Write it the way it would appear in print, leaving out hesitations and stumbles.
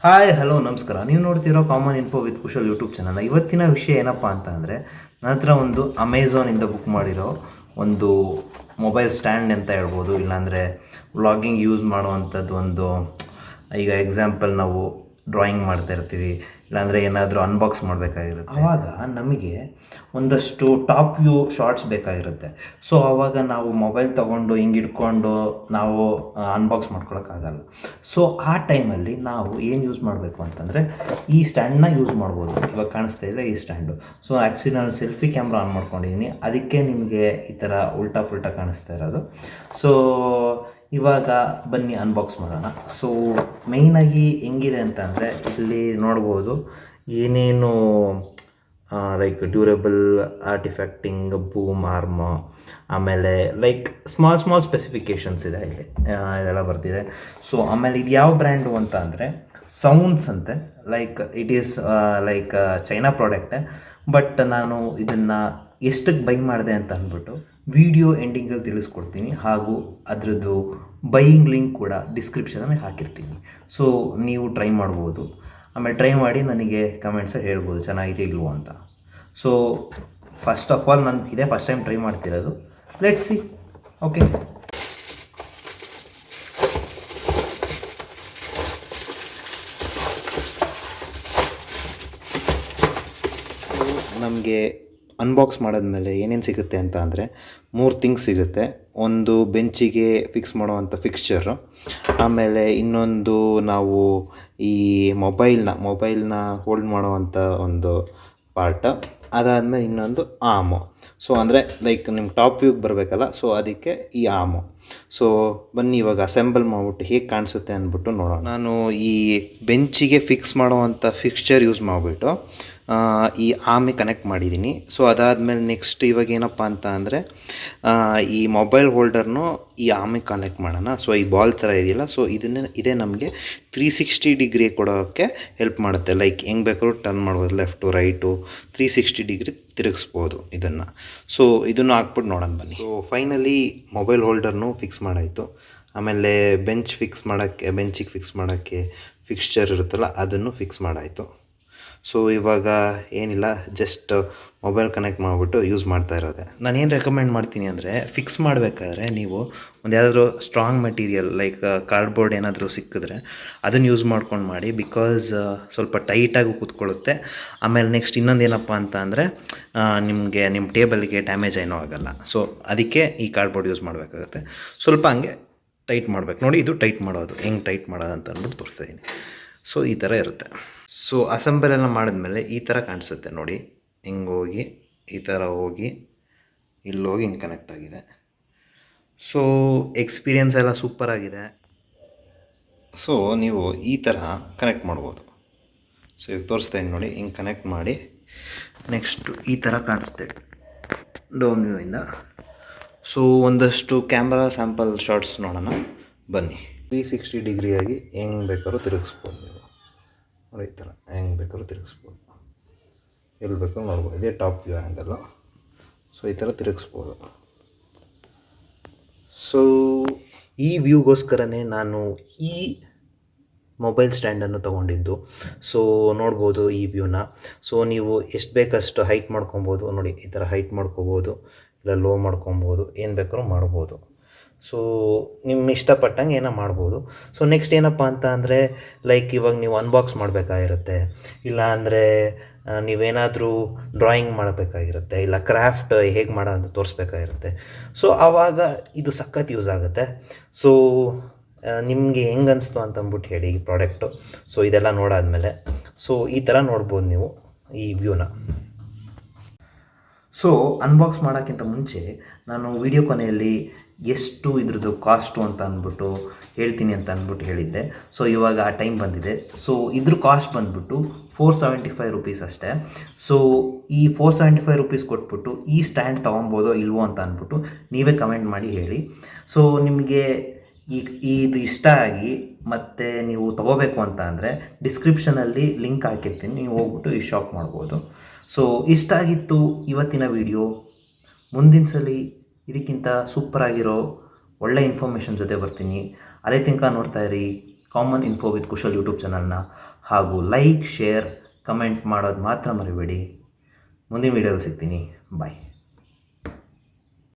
Hi hello ನಮಸ್ಕಾರ. ನೀವು ನೋಡ್ತಿರೋ common info with Kushal YouTube channel. ಇವತ್ತಿನ ವಿಷಯ ಏನಪ್ಪ ಅಂತ ಅಂದರೆ, ನನ್ನ ಹತ್ರ ಒಂದು ಅಮೆಝಾನಿಂದ ಬುಕ್ ಮಾಡಿರೋ ಒಂದು ಮೊಬೈಲ್ ಸ್ಟ್ಯಾಂಡ್ ಅಂತ ಹೇಳ್ಬೋದು. ಇಲ್ಲಾಂದರೆ ವ್ಲಾಗಿಂಗ್ ಯೂಸ್ ಮಾಡುವಂಥದ್ದು ಒಂದು, ಈಗ ಎಕ್ಸಾಂಪಲ್ ನಾವು ಡ್ರಾಯಿಂಗ್ ಮಾಡ್ತಾ ಇರ್ತೀವಿ, ಇಲ್ಲಾಂದರೆ ಏನಾದರೂ ಅನ್ಬಾಕ್ಸ್ ಮಾಡಬೇಕಾಗಿರುತ್ತೆ, ಆವಾಗ ನಮಗೆ ಒಂದಷ್ಟು ಟಾಪ್ ವ್ಯೂ ಶಾರ್ಟ್ಸ್ ಬೇಕಾಗಿರುತ್ತೆ. ಸೊ ಆವಾಗ ನಾವು ಮೊಬೈಲ್ ತೊಗೊಂಡು ಹಿಂಗೆ ಇಟ್ಕೊಂಡು ನಾವು ಅನ್ಬಾಕ್ಸ್ ಮಾಡ್ಕೊಳಕ್ಕಾಗಲ್ಲ. ಸೊ ಆ ಟೈಮಲ್ಲಿ ನಾವು ಏನು ಯೂಸ್ ಮಾಡಬೇಕು ಅಂತಂದರೆ, ಈ ಸ್ಟ್ಯಾಂಡನ್ನ ಯೂಸ್ ಮಾಡ್ಬೋದು. ಇವಾಗ ಕಾಣಿಸ್ತಾ ಇದೆ ಈ ಸ್ಟ್ಯಾಂಡು. ಸೊ ಆ್ಯಕ್ಚುಲಿ ನಾನು ಸೆಲ್ಫಿ ಕ್ಯಾಮ್ರಾ ಆನ್ ಮಾಡ್ಕೊಂಡಿದ್ದೀನಿ, ಅದಕ್ಕೆ ನಿಮಗೆ ಈ ಥರ ಉಲ್ಟಾ ಪುಲ್ಟಾ ಕಾಣಿಸ್ತಾ ಇರೋದು. ಸೊ ಇವಾಗ ಬನ್ನಿ ಅನ್ಬಾಕ್ಸ್ ಮಾಡೋಣ. ಸೊ ಮೇಯ್ನಾಗಿ ಹೆಂಗಿದೆ ಅಂತ ಅಂದರೆ, ಇಲ್ಲಿ ನೋಡ್ಬೋದು ಏನೇನು ಲೈಕ್ ಡ್ಯೂರೇಬಲ್ ಆರ್ಟಿಫ್ಯಾಕ್ಟಿಂಗ್ ಬೂಮ್ ಆರ್ಮ್, ಆಮೇಲೆ ಲೈಕ್ ಸ್ಮಾಲ್ ಸ್ಪೆಸಿಫಿಕೇಷನ್ಸ್ ಇದೆ ಇಲ್ಲಿ, ಇದೆಲ್ಲ ಬರ್ತಿದೆ. ಸೊ ಆಮೇಲೆ ಇದು ಯಾವ ಬ್ರ್ಯಾಂಡು ಅಂತ ಅಂದರೆ ಸೌಂಡ್ಸ್ ಅಂತೆ. Like it is like China ಪ್ರಾಡಕ್ಟೇ. ಬಟ್ ನಾನು ಇದನ್ನು ಎಷ್ಟಕ್ಕೆ ಬೈ ಮಾಡಿದೆ ಅಂತ ಅಂದ್ಬಿಟ್ಟು ವಿಡಿಯೋ ಎಂಡಿಂಗಲ್ಲಿ ತಿಳಿಸ್ಕೊಡ್ತೀನಿ, ಹಾಗೂ ಅದರದ್ದು ಬೈಯಿಂಗ್ ಲಿಂಕ್ ಕೂಡ ಡಿಸ್ಕ್ರಿಪ್ಷನಲ್ಲಿ ಹಾಕಿರ್ತೀನಿ. ಸೊ ನೀವು ಟ್ರೈ ಮಾಡ್ಬೋದು. ಆಮೇಲೆ ಟ್ರೈ ಮಾಡಿ ನನಗೆ ಕಮೆಂಟ್ಸಲ್ಲಿ ಹೇಳ್ಬೋದು ಚೆನ್ನಾಗಿದೆ ಇಲ್ವೋ ಅಂತ. ಸೊ ಫಸ್ಟ್ ಆಫ್ ಆಲ್ ನಾನು ಇದೇ ಫಸ್ಟ್ ಟೈಮ್ ಟ್ರೈ ಮಾಡ್ತಿರೋದು. Let's see. ಓಕೆ, ನಮಗೆ ಅನ್ಬಾಕ್ಸ್ ಮಾಡಿದ್ಮೇಲೆ ಏನೇನು ಸಿಗುತ್ತೆ ಅಂತ ಅಂದರೆ, 3 ಥಿಂಗ್ಸ್ ಸಿಗುತ್ತೆ. ಒಂದು ಬೆಂಚಿಗೆ ಫಿಕ್ಸ್ ಮಾಡುವಂಥ ಫಿಕ್ಸ್ಚರು, ಆಮೇಲೆ ಇನ್ನೊಂದು ನಾವು ಈ ಮೊಬೈಲ್ನ ಹೋಲ್ಡ್ ಮಾಡುವಂಥ ಒಂದು ಪಾರ್ಟ್, ಅದಾದಮೇಲೆ ಇನ್ನೊಂದು ಆಮು. ಸೊ ಅಂದರೆ ಲೈಕ್ ನಿಮ್ಗೆ ಟಾಪ್ ವ್ಯೂಗೆ ಬರಬೇಕಲ್ಲ, ಸೊ ಅದಕ್ಕೆ ಈ ಆಮು. ಸೊ ಬನ್ನಿ ಇವಾಗ ಅಸೆಂಬಲ್ ಮಾಡಿಬಿಟ್ಟು ಹೇಗೆ ಕಾಣಿಸುತ್ತೆ ಅಂದ್ಬಿಟ್ಟು ನೋಡೋಣ. ನಾನು ಈ ಬೆಂಚಿಗೆ ಫಿಕ್ಸ್ ಮಾಡುವಂಥ ಫಿಕ್ಸ್ಚರ್ ಯೂಸ್ ಮಾಡಿಬಿಟ್ಟು ಈ ಆಮಿಗೆ ಕನೆಕ್ಟ್ ಮಾಡಿದ್ದೀನಿ. ಸೊ ಅದಾದಮೇಲೆ ನೆಕ್ಸ್ಟ್ ಇವಾಗ ಏನಪ್ಪ ಅಂತ ಅಂದರೆ, ಈ ಮೊಬೈಲ್ ಹೋಲ್ಡರ್ನು ಈ ಆಮಿಗೆ ಕನೆಕ್ಟ್ ಮಾಡೋಣ. ಸೊ ಈ ಬಾಲ್ ಥರ ಇದೆಯಲ್ಲ, ಸೊ ಇದೇ ನಮಗೆ 360 ಡಿಗ್ರಿ ಕೊಡೋಕ್ಕೆ ಹೆಲ್ಪ್ ಮಾಡುತ್ತೆ. ಲೈಕ್ ಹೆಂಗೆ ಬೇಕಾದ್ರೂ ಟರ್ನ್ ಮಾಡ್ಬೋದು, ಲೆಫ್ಟು ರೈಟು 360 ಡಿಗ್ರಿ ತಿರುಗಿಸ್ಬೋದು ಇದನ್ನು. ಸೊ ಇದನ್ನು ಹಾಕ್ಬಿಟ್ಟು ನೋಡೋಣ ಬನ್ನಿ. ಸೊ ಫೈನಲಿ ಮೊಬೈಲ್ ಹೋಲ್ಡರ್ನು ಫಿಕ್ಸ್ ಮಾಡಾಯಿತು. ಆಮೇಲೆ ಬೆಂಚಿಗೆ ಫಿಕ್ಸ್ ಮಾಡೋಕ್ಕೆ ಫಿಕ್ಸ್ಚರ್ ಇರುತ್ತಲ್ಲ, ಅದನ್ನು ಫಿಕ್ಸ್ ಮಾಡಾಯಿತು. ಸೊ ಇವಾಗ ಏನಿಲ್ಲ, ಜಸ್ಟ್ ಮೊಬೈಲ್ ಕನೆಕ್ಟ್ ಮಾಡಿಬಿಟ್ಟು ಯೂಸ್ ಮಾಡ್ತಾ ಇರೋದೆ. ನಾನು ಏನು ರೆಕಮೆಂಡ್ ಮಾಡ್ತೀನಿ ಅಂದರೆ, ಫಿಕ್ಸ್ ಮಾಡಬೇಕಾದ್ರೆ ನೀವು ಒಂದು ಯಾವುದಾದ್ರೂ ಸ್ಟ್ರಾಂಗ್ ಮೆಟೀರಿಯಲ್ ಲೈಕ್ ಕಾರ್ಡ್ಬೋರ್ಡ್ ಏನಾದರೂ ಸಿಕ್ಕಿದ್ರೆ ಅದನ್ನು ಯೂಸ್ ಮಾಡ್ಕೊಂಡು ಮಾಡಿ. ಬಿಕಾಸ್ ಸ್ವಲ್ಪ ಟೈಟಾಗಿ ಕೂತ್ಕೊಳ್ಳುತ್ತೆ. ಆಮೇಲೆ ನೆಕ್ಸ್ಟ್ ಇನ್ನೊಂದು ಏನಪ್ಪ ಅಂತ ಅಂದರೆ, ನಿಮ್ಮ ಟೇಬಲ್ಗೆ ಡ್ಯಾಮೇಜ್ ಏನೂ ಆಗೋಲ್ಲ. ಸೊ ಅದಕ್ಕೆ ಈ ಕಾರ್ಡ್ಬೋರ್ಡ್ ಯೂಸ್ ಮಾಡಬೇಕಾಗುತ್ತೆ. ಸ್ವಲ್ಪ ಹಂಗೆ ಟೈಟ್ ಮಾಡಬೇಕು. ನೋಡಿ, ಇದು ಟೈಟ್ ಮಾಡೋದು, ಹೆಂಗೆ ಟೈಟ್ ಮಾಡೋದು ಅಂತ ಅಂದ್ಬಿಟ್ಟು ತೋರಿಸ್ತಾಯಿದ್ದೀನಿ. ಸೊ ಈ ಥರ ಇರುತ್ತೆ. ಸೊ ಅಸೆಂಬಲ್ ಎಲ್ಲ ಮಾಡಿದ್ಮೇಲೆ ಈ ಥರ ಕಾಣಿಸುತ್ತೆ ನೋಡಿ. ಹಿಂಗೆ ಹೋಗಿ ಈ ಥರ ಹೋಗಿ ಇಲ್ಲೋಗಿ ಹಿಂಗೆ ಕನೆಕ್ಟ್ ಆಗಿದೆ. ಸೊ ಎಕ್ಸ್ಪೀರಿಯನ್ಸ್ ಎಲ್ಲ ಸೂಪರಾಗಿದೆ. ಸೊ ನೀವು ಈ ಥರ ಕನೆಕ್ಟ್ ಮಾಡ್ಬೋದು. ಸೊ ಈಗ ತೋರಿಸ್ತಾ ಇದ್ದೀನಿ ನೋಡಿ, ಹಿಂಗೆ ಕನೆಕ್ಟ್ ಮಾಡಿ ನೆಕ್ಸ್ಟು ಈ ಥರ ಕಾಣಿಸುತ್ತೆ ಡೌನ್ ವ್ಯೂಯಿಂದ. ಸೊ ಒಂದಷ್ಟು ಕ್ಯಾಮ್ರಾ ಸ್ಯಾಂಪಲ್ ಶಾರ್ಟ್ಸ್ ನೋಡೋಣ ಬನ್ನಿ. 360 ಡಿಗ್ರಿಯಾಗಿ ಹೆಂಗೆ ಬೇಕಾದ್ರೂ ತಿರುಗಿಸ್ಬೋದು ನೀವು ನೋಡಿ. ಈ ಥರ ಹೆಂಗೆ ಬೇಕಾದ್ರೂ ತಿರುಗಿಸ್ಬೋದು, ಎಲ್ಲಿ ಬೇಕಾದ್ರೂ ನೋಡ್ಬೋದು. ಇದೇ ಟಾಪ್ ವ್ಯೂ ಆ್ಯಂಗಲ್ಲು. ಸೊ ಈ ಥರ ತಿರುಗಿಸ್ಬೋದು. ಸೊ ಈ ವ್ಯೂಗೋಸ್ಕರನೇ ನಾನು ಈ ಮೊಬೈಲ್ ಸ್ಟ್ಯಾಂಡನ್ನು ತೊಗೊಂಡಿದ್ದು. ಸೊ ನೋಡ್ಬೋದು ಈ ವ್ಯೂನ. ಸೊ ನೀವು ಎಷ್ಟು ಬೇಕಷ್ಟು ಹೈಟ್ ಮಾಡ್ಕೊಬೋದು ನೋಡಿ. ಈ ಥರ ಹೈಟ್ ಮಾಡ್ಕೊಬೋದು, ಇಲ್ಲ ಲೋ ಮಾಡ್ಕೊಬೋದು, ಏನು ಬೇಕಾದ್ರೂ ಮಾಡ್ಬೋದು. ಸೊ ನಿಮ್ಮ ಇಷ್ಟಪಟ್ಟಂಗೆ ಏನೋ ಮಾಡ್ಬೋದು. ಸೊ ನೆಕ್ಸ್ಟ್ ಏನಪ್ಪ ಅಂತ ಅಂದರೆ, ಲೈಕ್ ಇವಾಗ ನೀವು ಅನ್ಬಾಕ್ಸ್ ಮಾಡಬೇಕಾಗಿರುತ್ತೆ, ಇಲ್ಲ ಅಂದರೆ ನೀವೇನಾದರೂ ಡ್ರಾಯಿಂಗ್ ಮಾಡಬೇಕಾಗಿರುತ್ತೆ, ಇಲ್ಲ ಕ್ರಾಫ್ಟ್ ಹೇಗೆ ಮಾಡೋ ಅಂತ ತೋರಿಸ್ಬೇಕಾಗಿರುತ್ತೆ. ಸೊ ಆವಾಗ ಇದು ಸಖತ್ ಯೂಸ್ ಆಗುತ್ತೆ. ಸೊ ನಿಮಗೆ ಹೆಂಗೆ ಅನಿಸ್ತು ಅಂತಂದ್ಬಿಟ್ಟು ಹೇಳಿ ಈ ಪ್ರಾಡಕ್ಟು. ಸೊ ಇದೆಲ್ಲ ನೋಡಾದ್ಮೇಲೆ ಸೊ ಈ ಥರ ನೋಡ್ಬೋದು ನೀವು ಈ ವ್ಯೂನ. ಸೊ ಅನ್ಬಾಕ್ಸ್ ಮಾಡೋಕ್ಕಿಂತ ಮುಂಚೆ ನಾನು ವಿಡಿಯೋ ಕೊನೆಯಲ್ಲಿ ಎಷ್ಟು ಇದ್ರದ್ದು ಕಾಸ್ಟು ಅಂತ ಅಂದ್ಬಿಟ್ಟು ಹೇಳ್ತೀನಿ ಅಂತ ಅಂದ್ಬಿಟ್ಟು ಹೇಳಿದ್ದೆ. ಸೊ ಇವಾಗ ಆ ಟೈಮ್ ಬಂದಿದೆ. ಸೊ ಇದ್ರ ಕಾಸ್ಟ್ ಬಂದ್ಬಿಟ್ಟು 475 ರುಪೀಸ್ ಅಷ್ಟೇ. ಸೊ ಈ 475 ರುಪೀಸ್ ಕೊಟ್ಬಿಟ್ಟು ಈ ಸ್ಟ್ಯಾಂಡ್ ತೊಗೊಬೋದೋ ಇಲ್ವೋ ಅಂತ ಅಂದ್ಬಿಟ್ಟು ನೀವೇ ಕಮೆಂಟ್ ಮಾಡಿ ಹೇಳಿ. ಸೊ ನಿಮಗೆ ಇದು ಇಷ್ಟ ಆಗಿ ಮತ್ತು ನೀವು ತೊಗೋಬೇಕು ಅಂತ ಅಂದರೆ ಡಿಸ್ಕ್ರಿಪ್ಷನಲ್ಲಿ ಲಿಂಕ್ ಹಾಕಿರ್ತೀನಿ, ನೀವು ಹೋಗ್ಬಿಟ್ಟು ಈ ಶಾಪ್ ಮಾಡ್ಬೋದು. ಸೊ ಇಷ್ಟ ಆಗಿತ್ತು ಇವತ್ತಿನ ವಿಡಿಯೋ. ಮುಂದಿನ ಸಲ ಇದಕ್ಕಿಂತ ಸೂಪರಾಗಿರೋ ಒಳ್ಳೆ ಇನ್ಫಾರ್ಮೇಷನ್ ಜೊತೆ ಬರ್ತೀನಿ. ಅದೇ ತನಕ ನೋಡ್ತಾ ಇರಿ common info with Kushal YouTube ಚಾನಲ್ನ. ಹಾಗೂ ಲೈಕ್, ಶೇರ್, ಕಮೆಂಟ್ ಮಾಡೋದು ಮಾತ್ರ ಮರಿಬೇಡಿ. ಮುಂದಿನ ವೀಡಿಯೋದಲ್ಲಿ ಸಿಗ್ತೀನಿ. ಬಾಯ್.